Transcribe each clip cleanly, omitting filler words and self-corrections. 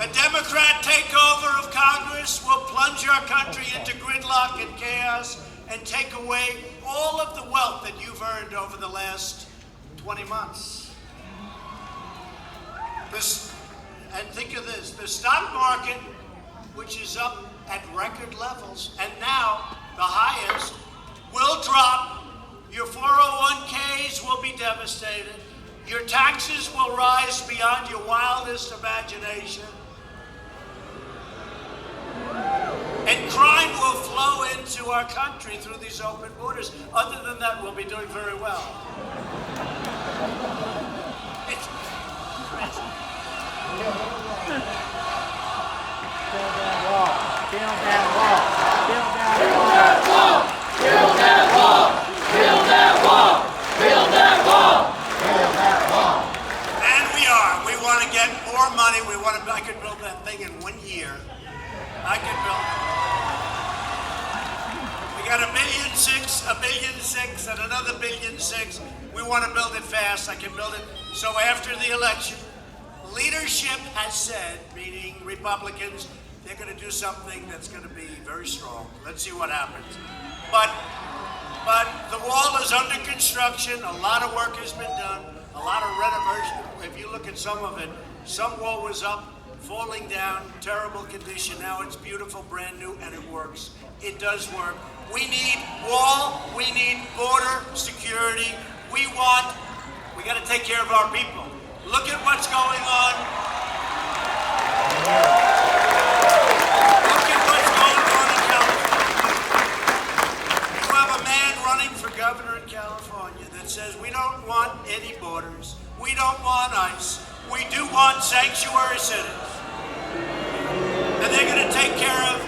A Democrat takeover of Congress will plunge our country into gridlock and chaos and take away all of the wealth that you've earned over the last 20 months. And think of this, the stock market, which is up at record levels, and now the highest, will drop. Your 401ks will be devastated. Your taxes will rise beyond your wildest imagination. And crime will flow into our country through these open borders. Other than that, we'll be doing very well. And we are. We want to get more money. I could build that thing in 1 year. I could build it. We got $1.6 billion, and another $1.6 billion. We want to build it fast. I can build it. So after the election, leadership has said, meaning Republicans, they're going to do something that's going to be very strong. Let's see what happens. But the wall is under construction. A lot of work has been done. A lot of renovation. If you look at some of it, some wall was up, falling down, terrible condition. Now it's beautiful, brand new, and it works. It does work. We need wall. We need border security. We got to take care of our people. Look at what's going on. Look at what's going on in California. You have a man running for governor in California that says we don't want any borders. We don't want ICE. We do want sanctuary cities. And they're going to take care of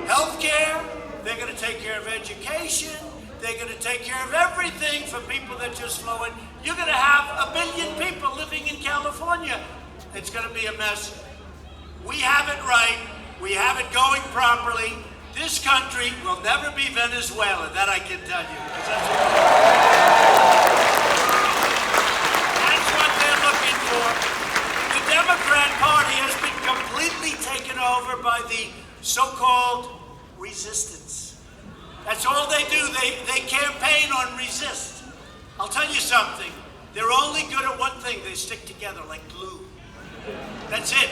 health care. They're going to take care of education. They're going to take care of everything for people that just flow in. You're going to have 1 billion people living in California. It's going to be a mess. We have it right. We have it going properly. This country will never be Venezuela. That I can tell you. That's what they're looking for. The Democrat Party has been completely taken over by the so-called resistance. That's all they do. They campaign on resist. I'll tell you something. They're only good at one thing. They stick together like glue. That's it.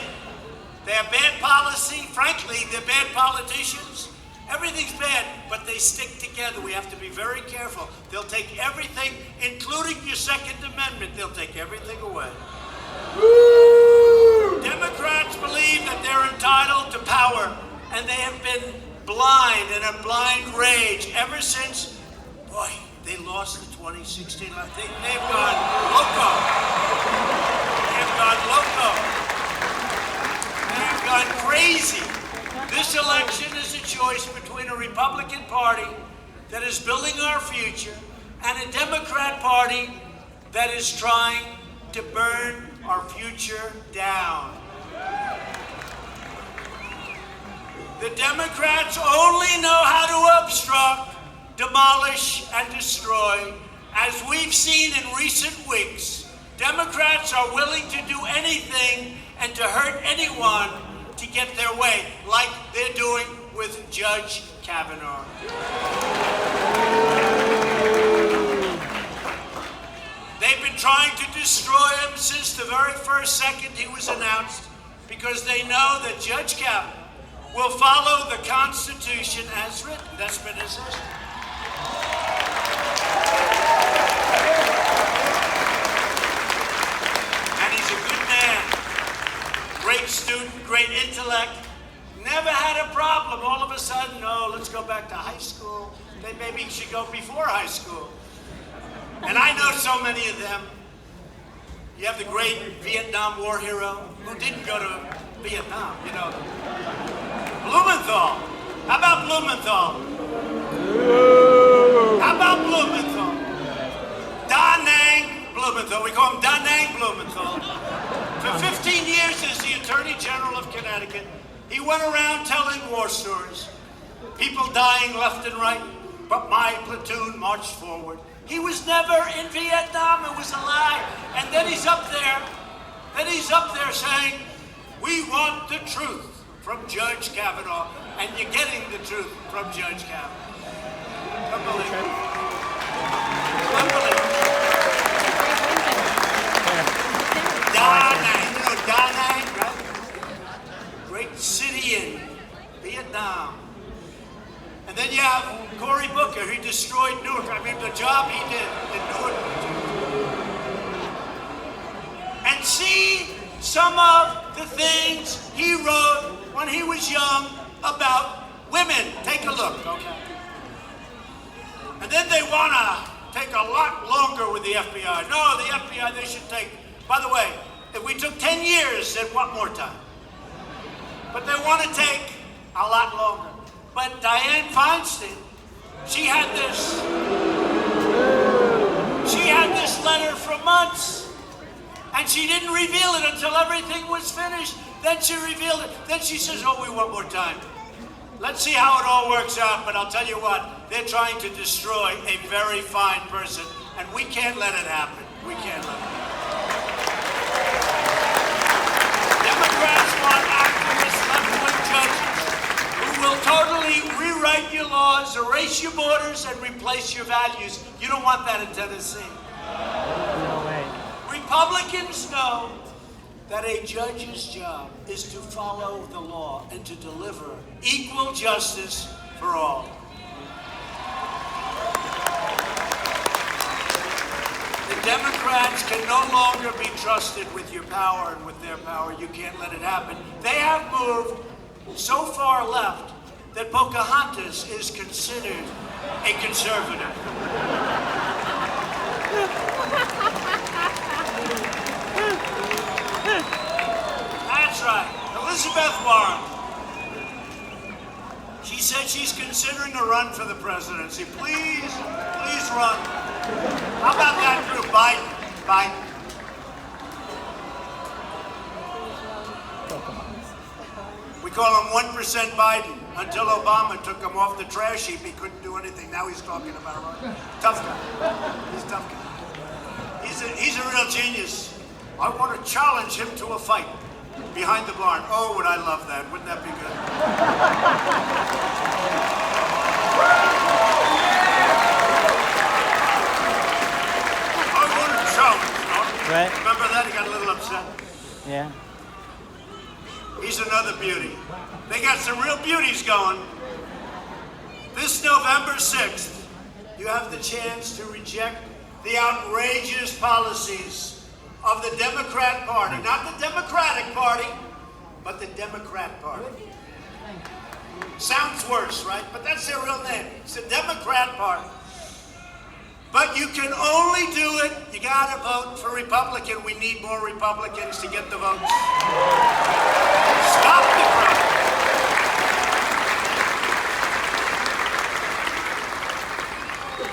They have bad policy. Frankly, they're bad politicians. Everything's bad, but they stick together. We have to be very careful. They'll take everything, including your Second Amendment. They'll take everything away. Woo! Democrats believe that they're entitled to power, and they have been blind in a blind rage ever since, boy, they lost the 2016 election. They've gone loco. They've gone loco. They've gone crazy. This election is a choice between a Republican Party that is building our future and a Democrat Party that is trying to burn our future down. The Democrats only know how to obstruct, demolish, and destroy. As we've seen in recent weeks, Democrats are willing to do anything and to hurt anyone to get their way, like they're doing with Judge Kavanaugh. They've been trying to destroy him since the very first second he was announced, because they know that Judge Kavanaugh will follow the Constitution as written. That's been his history. And he's a good man. Great student, great intellect. Never had a problem. All of a sudden, oh, let's go back to high school. They maybe should go before high school. And I know so many of them. You have the great Vietnam War hero who didn't go to Vietnam, you know. Blumenthal. How about Blumenthal? How about Blumenthal? Da Nang Blumenthal. We call him Da Nang Blumenthal. For 15 years as the Attorney General of Connecticut, he went around telling war stories. People dying left and right, but my platoon marched forward. He was never in Vietnam. It was a lie. And then he's up there saying, We want the truth from Judge Kavanaugh, and you're getting the truth from Judge Kavanaugh. Unbelievable. Unbelievable. Da Nang, you know Da Nang, right? Great city in Vietnam. And then you have Cory Booker, he destroyed Newark. I mean, the job he did in Newark. And see some of the things he wrote when he was young about women. Take a look, okay? And then they want to take a lot longer with the FBI. No, the FBI, they should take. By the way, if we took 10 years, they'd want more time. But they want to take a lot longer. But Dianne Feinstein, she had this letter for months. And she didn't reveal it until everything was finished. Then she revealed it. Then she says, oh, we want more time. Let's see how it all works out. But I'll tell you what, they're trying to destroy a very fine person. And we can't let it happen. We can't let it happen. Democrats want activist left-wing judges who will totally rewrite your laws, erase your borders, and replace your values. You don't want that in Tennessee. No way. Republicans know that a judge's job is to follow the law and to deliver equal justice for all. The Democrats can no longer be trusted with your power and with their power. You can't let it happen. They have moved so far left that Pocahontas is considered a conservative. That's right. Elizabeth Warren. She said she's considering a run for the presidency. Please, please run. How about that group? Biden. We call him 1% Biden. Until Obama took him off the trash heap, he couldn't do anything. Now he's talking about it. Tough guy. He's a tough guy. He's a real genius. I want to challenge him to a fight behind the barn. Oh, would I love that? Wouldn't that be good? I want to challenge. Right. Remember that? He got a little upset. Yeah. He's another beauty. They got some real beauties going. This November 6th, you have the chance to reject the outrageous policies of the Democrat Party. Not the Democratic Party, but the Democrat Party. Sounds worse, right? But that's their real name. It's the Democrat Party. But you can only do it, you gotta vote for Republican. We need more Republicans to get the votes. Stop the crime.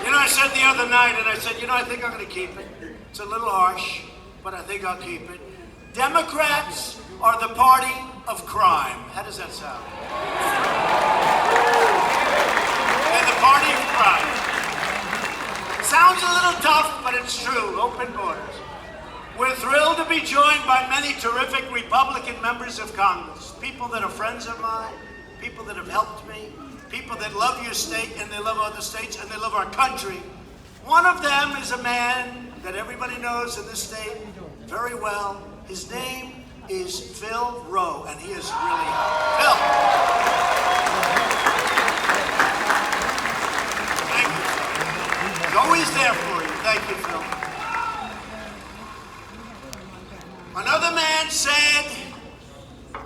You know, I said the other night, and I said, you know, I think I'm gonna keep it. It's a little harsh, but I think I'll keep it. Democrats are the party of crime. How does that sound? They're the party of crime. Sounds a little tough, but it's true. Open borders. We're thrilled to be joined by many terrific Republican members of Congress. People that are friends of mine, people that have helped me, people that love your state and they love other states and they love our country. One of them is a man that everybody knows in this state very well. His name is Phil Rowe, and he is really Phil. Thank you, Phil. He's always there for you. Thank you, Phil. Another man said,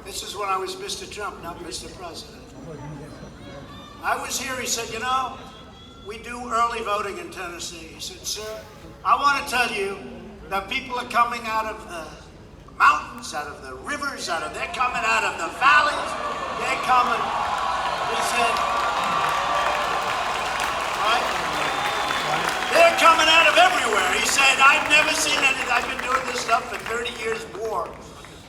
this is when I was Mr. Trump, not Mr. President. I was here, he said, you know, we do early voting in Tennessee. He said, sir, I want to tell you that people are coming out of the mountains, out of the rivers, they're coming out of the valleys, they're coming, he said, right? They're coming out of everywhere. He said, I've never seen anything, I've been doing this stuff for 30 years more.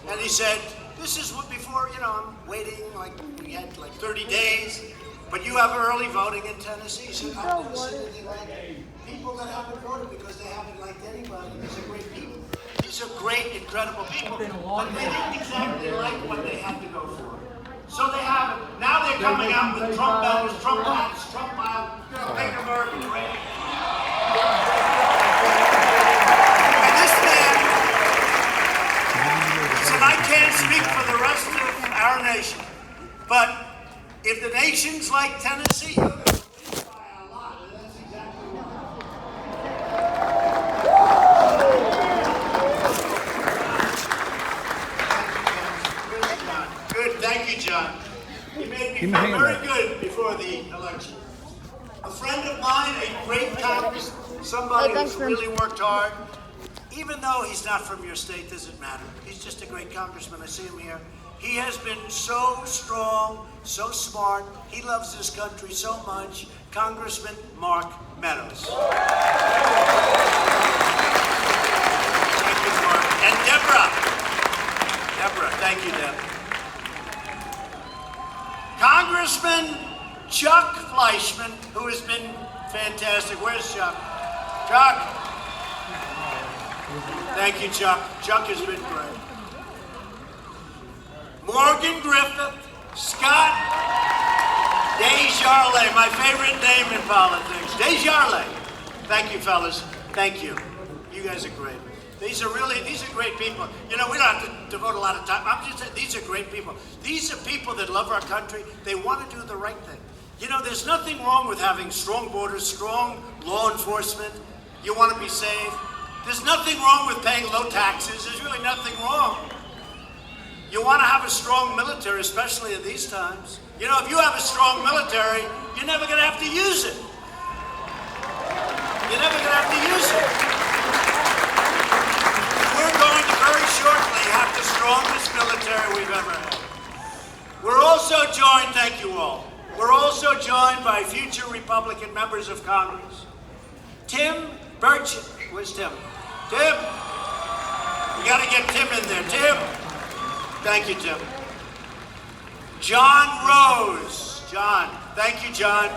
And he said, this is what before, you know, I'm waiting, like, we had like 30 days, but you have early voting in Tennessee. He said, I've never seen anything like it. People that haven't voted because they haven't liked anybody, these are great people. He These are great, incredible people, but they didn't exactly like what they had to go for. So they have it. Now they're coming out with Trump banners, Trump hats, Trump make America great. And this man said, I can't speak for the rest of our nation, but if the nation's like Tennessee, you're going to lose by a lot, and that's exactly why. Good, thank you, John. You made me feel very good before the election. A friend of mine, a great congressman, somebody who's really worked hard, even though he's not from your state, doesn't matter. He's just a great congressman. I see him here. He has been so strong, so smart. He loves this country so much. Congressman Mark Meadows. Thank you, Mark. And Deborah, thank you, Deb. Congressman Chuck Fleischman, who has been fantastic. Where's Chuck? Chuck. Thank you, Chuck. Chuck has been great. Morgan Griffith, Scott Desjardins, my favorite name in politics. Desjardins. Thank you, fellas. Thank you. You guys are great. These are great people. You know, we don't have to devote a lot of time. I'm just saying, these are great people. These are people that love our country. They want to do the right thing. You know, there's nothing wrong with having strong borders, strong law enforcement. You want to be safe. There's nothing wrong with paying low taxes. There's really nothing wrong. You want to have a strong military, especially in these times. You know, if you have a strong military, you're never going to have to use it. You're never going to have to use it. We're going to very shortly have the strongest military we've ever had. We're also joined, thank you all, we're also joined by future Republican members of Congress. Tim Burchett. Where's Tim? Tim? We got to get Tim in there. Tim? Thank you, Tim. John Rose. John. Thank you, John.